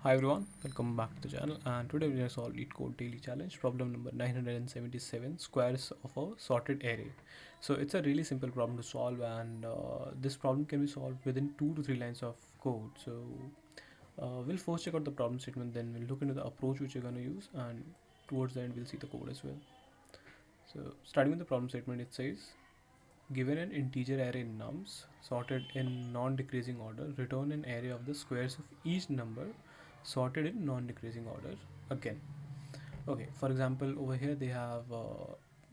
Hi everyone, welcome back to the channel, and today we are solve Leetcode daily challenge problem number 977, squares of a sorted array. So it's a really simple problem to solve, and this problem can be solved within 2 to 3 lines of code. So we'll first check out the problem statement, then we'll look into the approach which you're going to use, and towards the end we'll see the code as well. So starting with the problem statement, it says given an integer array nums sorted in non-decreasing order, return an array of the squares of each number sorted in non-decreasing order again. Okay, for example, over here they have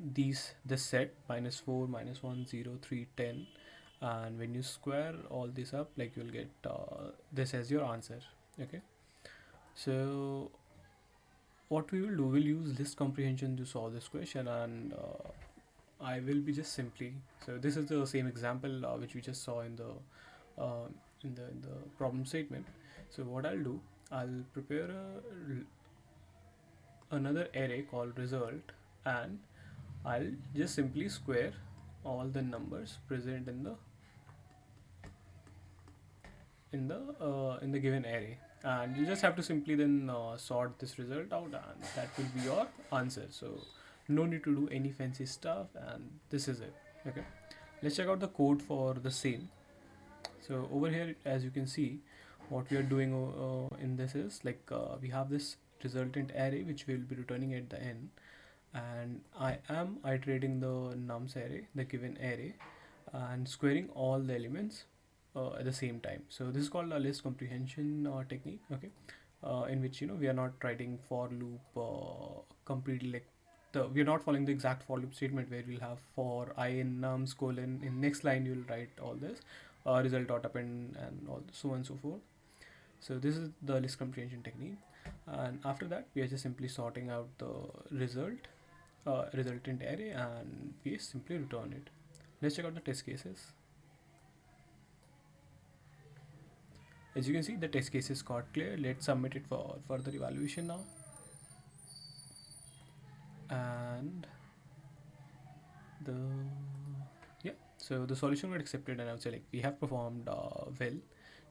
this set -4, -1, 0, 3, 10, and when you square all this up, like you'll get this as your answer. Okay, so what we will do, we'll use list comprehension to solve this question, and I will be just simply, so this is the same example which we just saw in the uh, in the problem statement. So what I'll do, I'll prepare another array called result, and I'll just simply square all the numbers present in the given array, and you just have to simply then sort this result out, and that will be your answer. So no need to do any fancy stuff, and this is it. Okay, let's check out the code for the same. So over here, as you can see, what we are doing in this is like we have this resultant array which we will be returning at the end, and I am iterating the nums array, the given array, and squaring all the elements at the same time. So this is called a list comprehension technique. Okay, in which we are not writing for loop completely, like we are not following the exact for loop statement where we'll have for I in nums colon, in next line you'll write all this result dot append and all so on and so forth. So this is the list comprehension technique, and after that we are just simply sorting out the resultant array, and we simply return it. Let's check out the test cases. As you can see, the test cases got clear. Let's submit it for further evaluation now. And the yeah, so the solution got accepted, and I would say like we have performed well.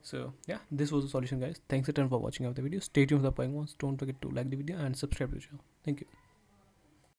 So yeah, this was the solution, guys. Thanks a ton for watching out the video. Stay tuned for the upcoming ones. Don't forget to like the video and subscribe to the channel. Thank you.